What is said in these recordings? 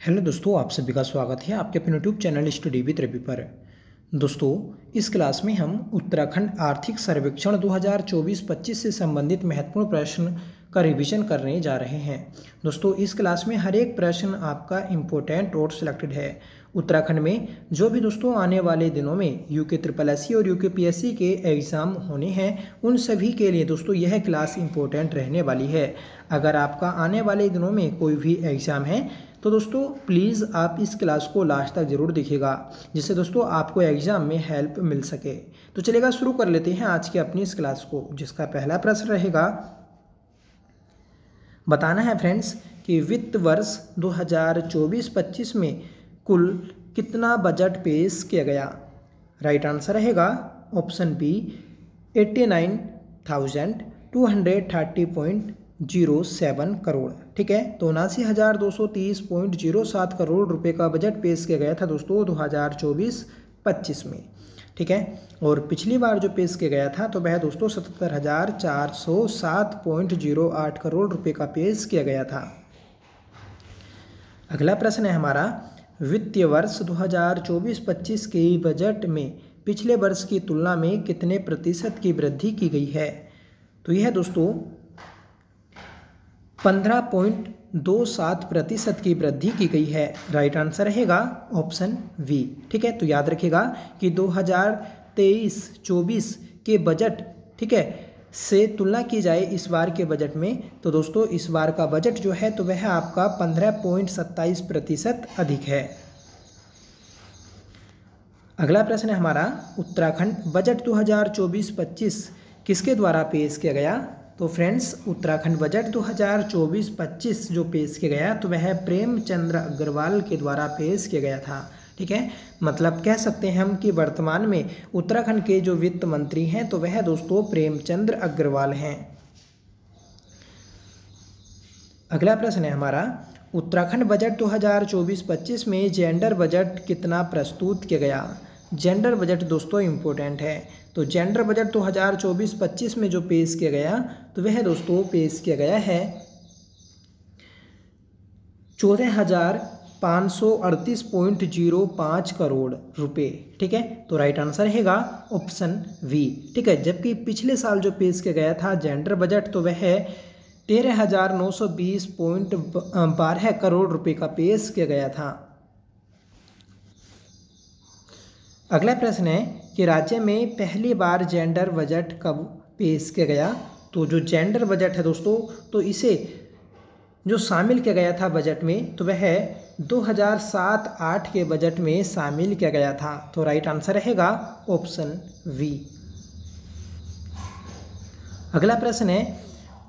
Hello दोस्तों, आप सभी का स्वागत है आपके अपने YouTube channel study with Ravi पर। दोस्तों, इस क्लास में हम उत्तराखंड आर्थिक सर्वेक्षण 2024-25 से संबंधित महत्वपूर्ण प्रश्न का रिवीजन करने जा रहे हैं। दोस्तों, इस क्लास में हर एक प्रश्न आपका इम्पोर्टेंट और सिलेक्टेड है। उत्तराखंड में जो भी दोस्तों आने वाले दिनों में यूके SSS और यूके PSC के एग्ज़ाम होने हैं, उन सभी के लिए दोस्तों यह क्लास इम्पोर्टेंट रहने वाली है। अगर आपका आने वाले दिनों में कोई भी एग्ज़ाम है तो दोस्तों प्लीज़ आप इस क्लास को लास्ट तक ज़रूर देखिएगा, जिससे दोस्तों आपको एग्ज़ाम में हेल्प मिल सके। तो चलिएगा शुरू कर लेते हैं आज की अपनी इस क्लास को, जिसका पहला प्रश्न रहेगा। बताना है फ्रेंड्स कि वित्त वर्ष 2024-25 में कुल कितना बजट पेश किया गया। राइट आंसर रहेगा ऑप्शन बी 89,230.07 करोड़। ठीक है, तो 79,230.07 करोड़ रुपए का बजट पेश किया गया था दोस्तों 2024-25 में। ठीक है, और पिछली बार जो पेश किया गया था तो वह दोस्तों 77,407.08 करोड़ रुपए का पेश किया गया था। अगला प्रश्न है हमारा, वित्तीय वर्ष 2024-25 के बजट में पिछले वर्ष की तुलना में कितने प्रतिशत की वृद्धि की गई है। तो यह दोस्तों 15.27% की वृद्धि की गई है। राइट आंसर रहेगा ऑप्शन वी। ठीक है, तो याद रखिएगा कि 2023-24 के बजट, ठीक है, से तुलना की जाए इस बार के बजट में, तो दोस्तों इस बार का बजट जो है तो वह आपका 15.27% अधिक है। अगला प्रश्न है हमारा, उत्तराखंड बजट 2024-25 किसके द्वारा पेश किया गया। तो फ्रेंड्स, उत्तराखंड बजट 2024-25 जो पेश किया गया तो वह प्रेमचंद्र अग्रवाल के द्वारा पेश किया गया था। ठीक है, मतलब कह सकते हैं हम कि वर्तमान में उत्तराखंड के जो वित्त मंत्री हैं तो वह दोस्तों प्रेमचंद्र अग्रवाल हैं। अगला प्रश्न है हमारा, उत्तराखंड बजट 2024-25 में जेंडर बजट कितना प्रस्तुत किया गया। जेंडर बजट दोस्तों इम्पोर्टेंट है, तो जेंडर बजट 2024-25 में जो पेश किया गया तो वह दोस्तों पेश किया गया है 14,538.05 करोड़ रुपए। ठीक है, तो राइट आंसर रहेगा ऑप्शन वी। ठीक है, जबकि पिछले साल जो पेश किया गया था जेंडर बजट तो वह 13,920.12 करोड़ रुपए का पेश किया गया था। अगला प्रश्न है कि राज्य में पहली बार जेंडर बजट कब पेश किया गया। तो जो जेंडर बजट है दोस्तों तो इसे जो शामिल किया गया था बजट में तो वह 2007-08 के बजट में शामिल किया गया था। तो राइट आंसर रहेगा ऑप्शन वी। अगला प्रश्न है,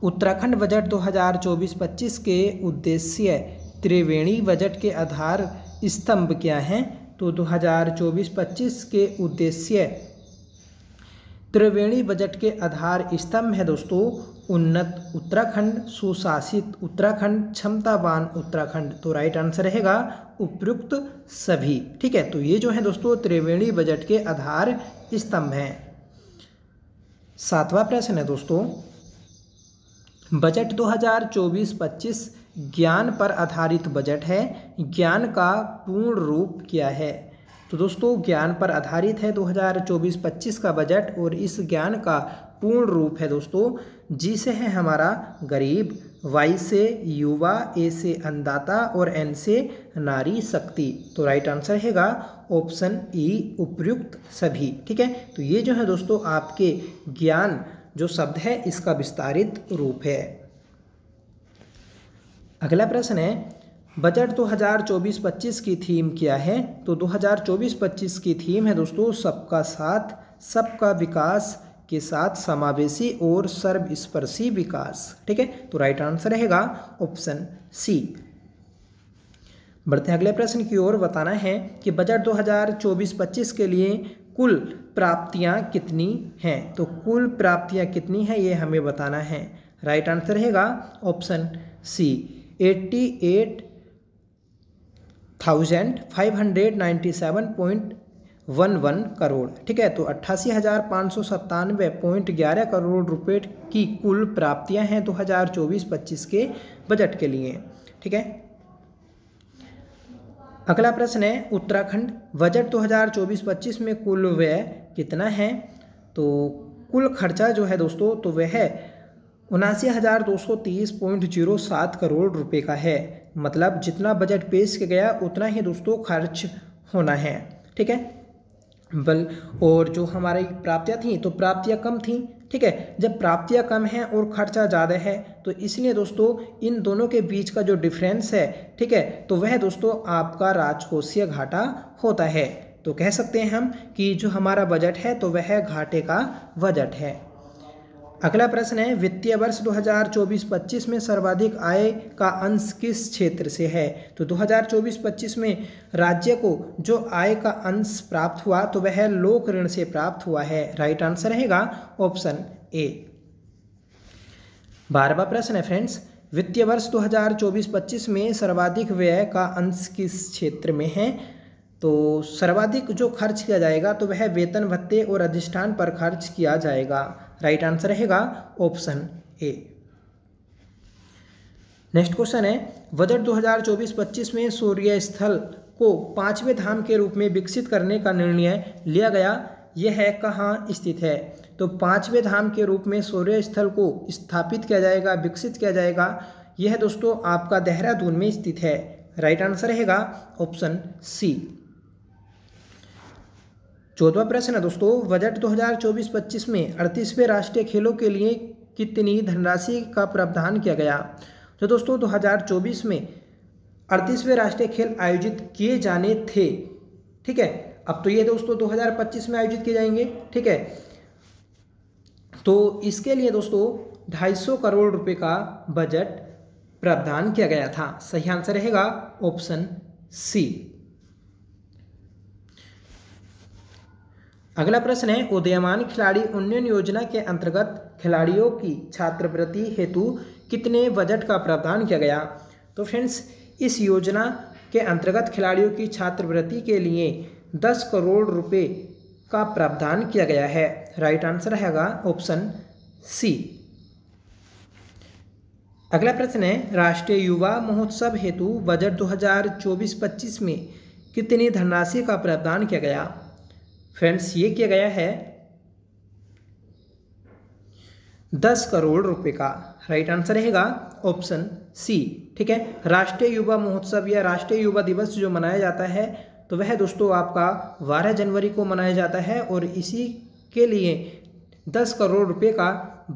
उत्तराखंड बजट 2024-25 के उद्देश्य त्रिवेणी बजट के आधार स्तंभ क्या हैं। तो 2024-25 के उद्देश्य त्रिवेणी बजट के आधार स्तंभ है दोस्तों उन्नत उत्तराखंड, सुशासित उत्तराखंड, क्षमतावान उत्तराखंड। तो राइट आंसर रहेगा उपयुक्त सभी। ठीक है, तो ये जो है दोस्तों त्रिवेणी बजट के आधार स्तंभ हैं। सातवां प्रश्न है दोस्तों, बजट 2024-25 ज्ञान पर आधारित बजट है, ज्ञान का पूर्ण रूप क्या है। तो दोस्तों ज्ञान पर आधारित है 2024-25 का बजट, और इस ज्ञान का पूर्ण रूप है दोस्तों जी से है हमारा गरीब, वाई से युवा, ए से अन्नदाता और एन से नारी शक्ति। तो राइट आंसर रहेगा ऑप्शन ई उपयुक्त सभी। ठीक है, तो ये जो है दोस्तों आपके ज्ञान जो शब्द है इसका विस्तारित रूप है। अगला प्रश्न है, बजट 2024-25 की थीम क्या है। तो 2024-25 की थीम है दोस्तों सबका साथ, सबका विकास के साथ समावेशी और सर्वस्पर्शी विकास। ठीक है, तो राइट आंसर रहेगा ऑप्शन सी। बढ़ते हैं अगले प्रश्न की ओर। बताना है कि बजट 2024-25 के लिए कुल प्राप्तियां कितनी हैं। तो कुल प्राप्तियां कितनी हैं ये हमें बताना है। राइट आंसर रहेगा ऑप्शन सी 88,597.11 करोड़। ठीक है, तो 88,597.11 करोड़ रुपए की कुल प्राप्तियां हैं 2024-25 के बजट के लिए। ठीक है, अगला प्रश्न है उत्तराखंड बजट 2024-25 में कुल व्यय कितना है। तो कुल खर्चा जो है दोस्तों तो वह 79,230.07 करोड़ रुपए का है। मतलब जितना बजट पेश किया गया उतना ही दोस्तों खर्च होना है। ठीक है। और जो हमारी प्राप्तियां थी तो प्राप्तियां कम थी। ठीक है। जब प्राप्तियां कम हैं और खर्चा ज़्यादा है तो इसलिए दोस्तों इन दोनों के बीच का जो डिफरेंस है, ठीक है, तो वह दोस्तों आपका राजकोषीय घाटा होता है। तो कह सकते हैं हम कि जो हमारा बजट है तो वह घाटे का बजट है। अगला प्रश्न है वित्तीय वर्ष 2024-25 में सर्वाधिक आय का अंश किस क्षेत्र से है। तो 2024-25 में राज्य को जो आय का अंश प्राप्त हुआ तो वह लोक ऋण से प्राप्त हुआ है। राइट आंसर रहेगा ऑप्शन ए। 12वां प्रश्न है फ्रेंड्स वित्तीय वर्ष 2024-25 में सर्वाधिक व्यय का अंश किस क्षेत्र में है। तो सर्वाधिक जो खर्च किया जाएगा तो वह वेतन भत्ते और अधिष्ठान पर खर्च किया जाएगा। राइट आंसर रहेगा ऑप्शन ए। नेक्स्ट क्वेश्चन है बजट 2024-25 में सूर्य स्थल को 5वें धाम के रूप में विकसित करने का निर्णय लिया गया। यह है कहाँ स्थित है। तो 5वें धाम के रूप में सूर्य स्थल को स्थापित किया जाएगा, विकसित किया जाएगा। यह दोस्तों आपका देहरादून में स्थित है। राइट आंसर रहेगा ऑप्शन सी। 14वां प्रश्न है दोस्तों बजट 2024-25 में 38वें राष्ट्रीय खेलों के लिए कितनी धनराशि का प्रावधान किया गया। तो दोस्तों 2024 में 38वें राष्ट्रीय खेल आयोजित किए जाने थे। ठीक है। अब तो ये दोस्तों 2025 में आयोजित किए जाएंगे। ठीक है। तो इसके लिए दोस्तों 250 करोड़ रुपए का बजट प्रावधान किया गया था। सही आंसर रहेगा ऑप्शन सी। अगला प्रश्न है उदीयमान खिलाड़ी उन्नयन योजना के अंतर्गत खिलाड़ियों की छात्रवृत्ति हेतु कितने बजट का प्रावधान किया गया। तो फ्रेंड्स इस योजना के अंतर्गत खिलाड़ियों की छात्रवृत्ति के लिए 10 करोड़ रुपए का प्रावधान किया गया है। राइट आंसर रहेगा ऑप्शन सी। अगला प्रश्न है राष्ट्रीय युवा महोत्सव हेतु बजट 2024-25 में कितनी धनराशि का प्रावधान किया गया। फ्रेंड्स ये किया गया है 10 करोड़ रुपए का। राइट आंसर रहेगा ऑप्शन सी। ठीक है। राष्ट्रीय युवा महोत्सव या राष्ट्रीय युवा दिवस जो मनाया जाता है तो वह दोस्तों आपका 12 जनवरी को मनाया जाता है और इसी के लिए 10 करोड़ रुपए का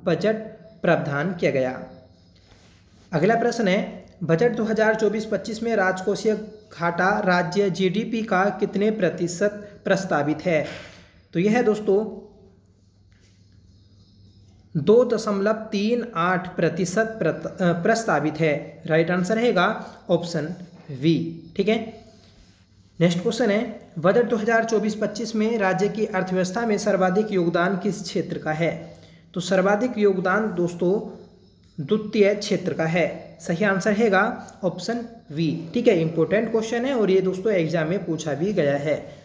बजट प्रावधान किया गया। अगला प्रश्न है बजट 2024-25 में राजकोषीय घाटा राज्य जीडीपी का कितने प्रतिशत प्रस्तावित है। तो यह दोस्तों 2.38% प्रस्तावित है। राइट आंसर रहेगा ऑप्शन वी। ठीक है। नेक्स्ट क्वेश्चन है बजट 2024-25 में राज्य की अर्थव्यवस्था में सर्वाधिक योगदान किस क्षेत्र का है। तो सर्वाधिक योगदान दोस्तों द्वितीय क्षेत्र का है। सही आंसर रहेगा ऑप्शन वी। ठीक है। इंपॉर्टेंट क्वेश्चन है और ये दोस्तों एग्जाम में पूछा भी गया है।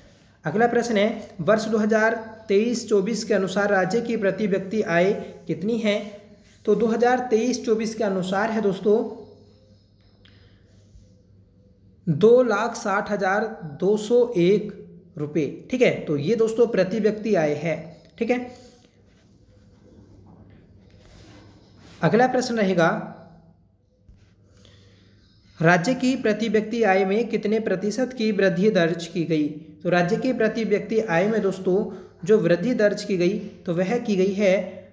अगला प्रश्न है वर्ष 2023-24 के अनुसार राज्य की प्रति व्यक्ति आय कितनी है। तो 2023-24 के अनुसार है दोस्तों 2,60,201 रुपये। ठीक है। तो ये दोस्तों प्रति व्यक्ति आय है। ठीक है। अगला प्रश्न रहेगा राज्य की प्रति व्यक्ति आय में कितने प्रतिशत की वृद्धि दर्ज की गई। तो राज्य की प्रति व्यक्ति आय में दोस्तों जो वृद्धि दर्ज की गई तो वह की गई है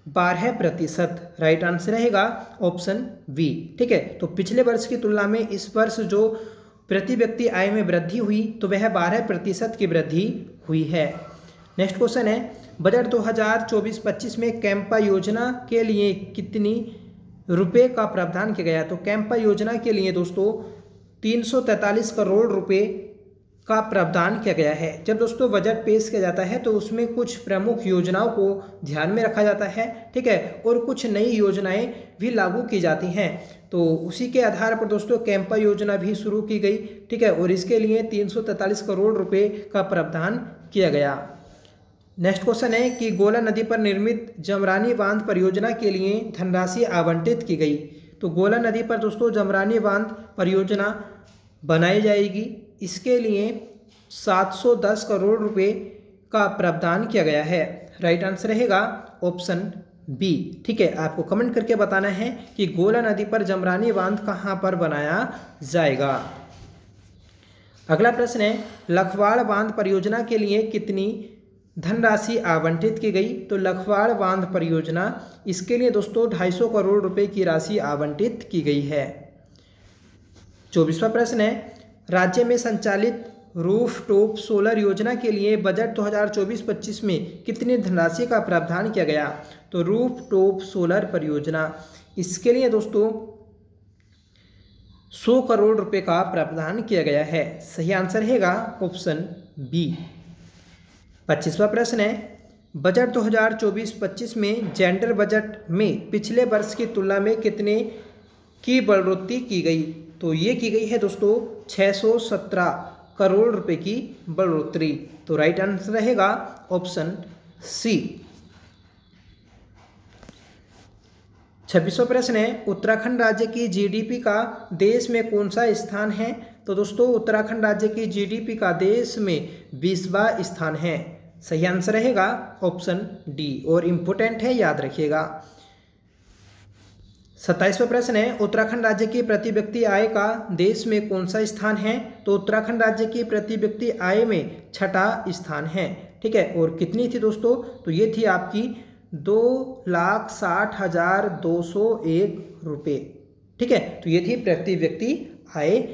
12%। राइट आंसर रहेगा ऑप्शन बी। ठीक है। तो पिछले वर्ष की तुलना में इस वर्ष जो प्रति व्यक्ति आय में वृद्धि हुई तो वह 12% की वृद्धि हुई है। नेक्स्ट क्वेश्चन है बजट 2024-25 में कैंपा योजना के लिए कितनी रुपए का प्रावधान किया गया। तो कैंपा योजना के लिए दोस्तों 343 करोड़ रुपए का प्रावधान किया गया है। जब दोस्तों बजट पेश किया जाता है तो उसमें कुछ प्रमुख योजनाओं को ध्यान में रखा जाता है। ठीक है। और कुछ नई योजनाएं भी लागू की जाती हैं। तो उसी के आधार पर दोस्तों कैंपा योजना भी शुरू की गई। ठीक है। और इसके लिए 343 करोड़ रुपए का प्रावधान किया गया। नेक्स्ट क्वेश्चन है कि गोला नदी पर निर्मित जमरानी बांध परियोजना के लिए धनराशि आवंटित की गई। तो गोला नदी पर दोस्तों जमरानी बांध परियोजना बनाई जाएगी। इसके लिए 710 करोड़ रुपए का प्रावधान किया गया है। राइट आंसर रहेगा ऑप्शन बी। ठीक है, आपको कमेंट करके बताना है कि गोला नदी पर जमरानी बांध कहाँ पर बनाया जाएगा। अगला प्रश्न है, लखवाड़ बांध परियोजना के लिए कितनी धनराशि आवंटित की गई? तो लखवाड़ बांध परियोजना, इसके लिए दोस्तों 250 करोड़ रुपए की राशि आवंटित की गई है। 24वां प्रश्न है, राज्य में संचालित रूफटॉप सोलर योजना के लिए बजट 2024-25 में कितनी धनराशि का प्रावधान किया गया? तो रूफटॉप सोलर परियोजना, इसके लिए दोस्तों 100 करोड़ रुपए का प्रावधान किया गया है। सही आंसर रहेगा ऑप्शन बी। 25वां प्रश्न है, बजट 2024-25 में जेंडर बजट में पिछले वर्ष की तुलना में कितने की बढ़ोतरी की गई? तो ये की गई है दोस्तों 617 करोड़ रुपए की बढ़ोतरी। तो राइट आंसर रहेगा ऑप्शन सी। 26वां प्रश्न है, उत्तराखंड राज्य की जीडीपी का देश में कौन सा स्थान है? तो दोस्तों उत्तराखंड राज्य की जीडीपी का देश में 20वां स्थान है। सही आंसर रहेगा ऑप्शन डी और इम्पोर्टेंट है, याद रखिएगा। 27वां प्रश्न है, उत्तराखंड राज्य की प्रति व्यक्ति आय का देश में कौन सा स्थान है? तो उत्तराखंड राज्य की प्रति व्यक्ति आय में 6ठा स्थान है। ठीक है, और कितनी थी दोस्तों? तो ये थी आपकी 2,60,201 रुपये। ठीक है, तो ये थी प्रति व्यक्ति आय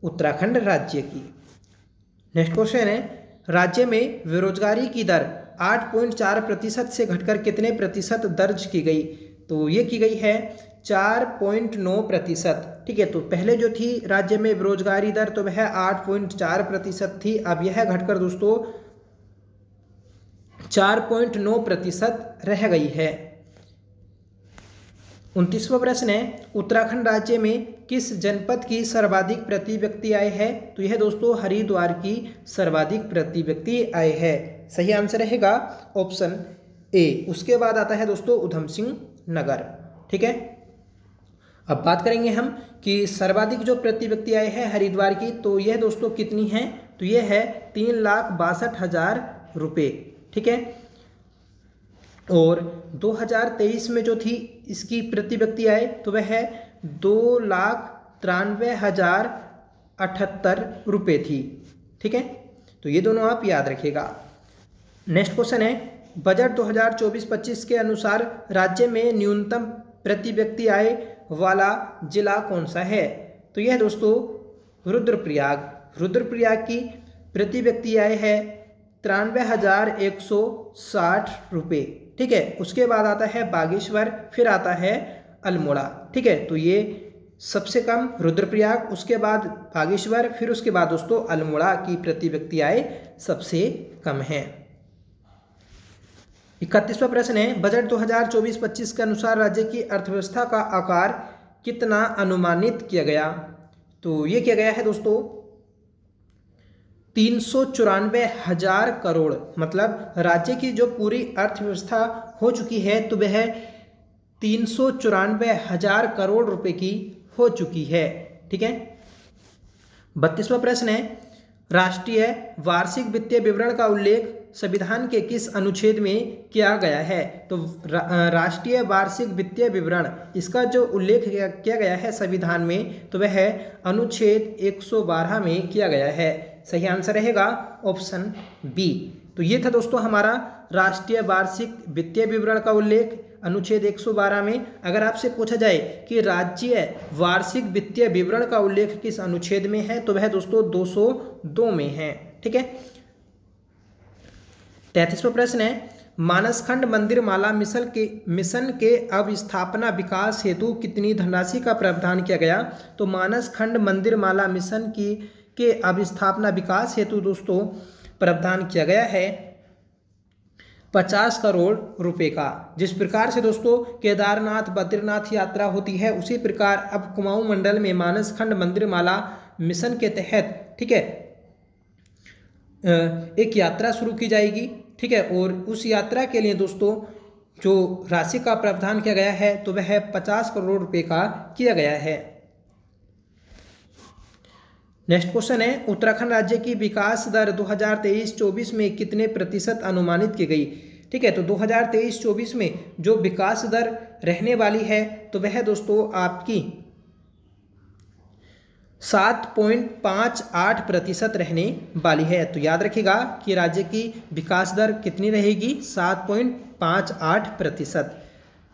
उत्तराखंड राज्य की। नेक्स्ट क्वेश्चन है, राज्य में बेरोजगारी की दर 8.4% से घटकर कितने प्रतिशत दर्ज की गई? तो ये की गई है 4.9%। ठीक है, तो पहले जो थी राज्य में बेरोजगारी दर तो वह 8.4% थी, अब यह घटकर दोस्तों 4.9% रह गई है। 29वां प्रश्न है, उत्तराखंड राज्य में किस जनपद की सर्वाधिक प्रति व्यक्ति आय है? तो यह दोस्तों हरिद्वार की सर्वाधिक प्रति व्यक्ति आय है। सही आंसर रहेगा ऑप्शन ए। उसके बाद आता है दोस्तों उधम सिंह नगर। ठीक है, अब बात करेंगे हम कि सर्वाधिक जो प्रति व्यक्ति आय है हरिद्वार की, तो यह दोस्तों कितनी है? तो यह है 3,62,000 रुपये। ठीक है, और 2023 में जो थी इसकी प्रति व्यक्ति आय तो वह है 2,93,078 रुपये थी। ठीक है, तो ये दोनों आप याद रखिएगा। नेक्स्ट क्वेश्चन है, बजट 2024-25 के अनुसार राज्य में न्यूनतम प्रति व्यक्ति आय वाला जिला कौन सा है? तो यह दोस्तों रुद्रप्रयाग। रुद्रप्रयाग की प्रति व्यक्ति आय है 93,160 रुपये। ठीक है, उसके बाद आता है बागेश्वर, फिर आता है अल्मोड़ा। ठीक है, तो ये सबसे कम रुद्रप्रयाग, उसके बाद बागेश्वर, फिर उसके बाद दोस्तों अल्मोड़ा की प्रति व्यक्ति आय सबसे कम है। 31वां प्रश्न है, बजट 2024-25 के अनुसार राज्य की अर्थव्यवस्था का आकार कितना अनुमानित किया गया? तो ये किया गया है दोस्तों 394,000 करोड़। मतलब राज्य की जो पूरी अर्थव्यवस्था हो चुकी है तो वह 394,000 करोड़ रुपए की हो चुकी है। ठीक है, 32वां प्रश्न है, राष्ट्रीय वार्षिक वित्तीय विवरण का उल्लेख संविधान के किस अनुच्छेद में किया गया है? तो राष्ट्रीय वार्षिक वित्तीय विवरण, इसका जो उल्लेख किया गया है संविधान में तो वह अनुच्छेद 112 में किया गया है। सही आंसर रहेगा ऑप्शन बी। तो ये था दोस्तों हमारा राष्ट्रीय वार्षिक वित्तीय विवरण का उल्लेख अनुच्छेद 112 में। अगर आपसे पूछा जाए कि राज्य वार्षिक वित्तीय विवरण का उल्लेख किस अनुच्छेद में है तो वह दोस्तों 202 में है। ठीक है, 33वां प्रश्न है, मानसखंड मंदिर माला मिशन के अवस्थापना विकास हेतु कितनी धनराशि का प्रावधान किया गया? तो मानसखंड मंदिर माला मिशन के अवस्थापना विकास हेतु दोस्तों प्रावधान किया गया है 50 करोड़ रुपए का। जिस प्रकार से दोस्तों केदारनाथ बद्रीनाथ यात्रा होती है उसी प्रकार अब कुमाऊं मंडल में मानसखंड मंदिर माला मिशन के तहत ठीक है एक यात्रा शुरू की जाएगी। ठीक है, और उस यात्रा के लिए दोस्तों जो राशि का प्रावधान किया गया है तो वह 50 करोड़ रुपए का किया गया है। नेक्स्ट क्वेश्चन है, उत्तराखंड राज्य की विकास दर 2023-24 में कितने प्रतिशत अनुमानित की गई। ठीक है, तो 2023-24 में जो विकास दर रहने वाली है तो वह दोस्तों आपकी 7.58% रहने वाली है। तो याद रखिएगा कि राज्य की विकास दर कितनी रहेगी, 7.58%।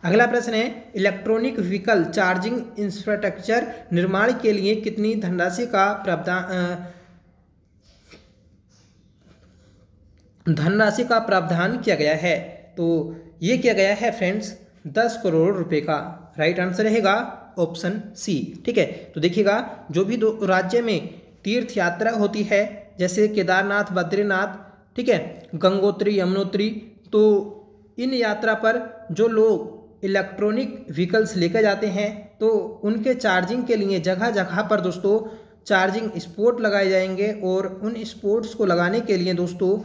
अगला प्रश्न है, इलेक्ट्रॉनिक व्हीकल चार्जिंग इंफ्रास्ट्रक्चर निर्माण के लिए कितनी धनराशि का प्रावधान किया गया है। तो ये किया गया है फ्रेंड्स 10 करोड़ रुपए का। राइट आंसर रहेगा ऑप्शन सी। ठीक है, तो देखिएगा जो भी राज्य में तीर्थ यात्रा होती है जैसे केदारनाथ, बद्रीनाथ, ठीक है, गंगोत्री, यमुनोत्री, तो इन यात्रा पर जो लोग इलेक्ट्रॉनिक व्हीकल्स लेकर जाते हैं तो उनके चार्जिंग के लिए जगह जगह पर दोस्तों चार्जिंग स्पॉट लगाए जाएंगे और उन स्पॉट्स को लगाने के लिए दोस्तों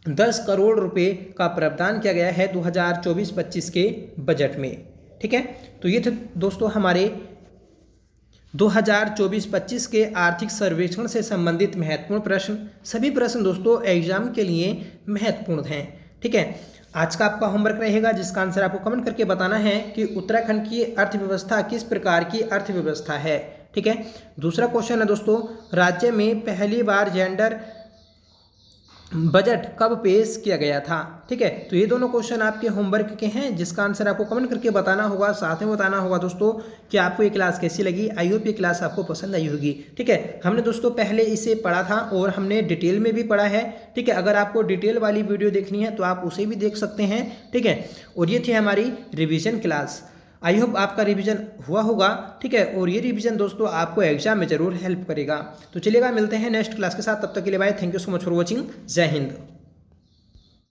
10 करोड़ रुपए का प्रावधान किया गया है 2024-25 के बजट में। ठीक है, तो ये थे दोस्तों हमारे 2024-25 के आर्थिक सर्वेक्षण से संबंधित महत्वपूर्ण प्रश्न। सभी प्रश्न दोस्तों एग्जाम के लिए महत्वपूर्ण हैं। ठीक है, आज का आपका होमवर्क रहेगा जिसका आंसर आपको कमेंट करके बताना है कि उत्तराखंड की अर्थव्यवस्था किस प्रकार की अर्थव्यवस्था है। ठीक है, दूसरा क्वेश्चन है दोस्तों, राज्य में पहली बार जेंडर बजट कब पेश किया गया था। ठीक है, तो ये दोनों क्वेश्चन आपके होमवर्क के हैं जिसका आंसर आपको कमेंट करके बताना होगा। साथ में बताना होगा दोस्तों कि आपको ये क्लास कैसी लगी। आई होप ये क्लास आपको पसंद आई होगी। ठीक है, हमने दोस्तों पहले इसे पढ़ा था और हमने डिटेल में भी पढ़ा है। ठीक है, अगर आपको डिटेल वाली वीडियो देखनी है तो आप उसे भी देख सकते हैं। ठीक है, और ये थी हमारी रिविजन क्लास। आई होप आपका रिवीजन हुआ होगा। ठीक है, और ये रिवीजन दोस्तों आपको एग्जाम में जरूर हेल्प करेगा। तो चलिएगा, मिलते हैं नेक्स्ट क्लास के साथ। तब तक के लिए bye. Thank you so much for watching. जय हिंद।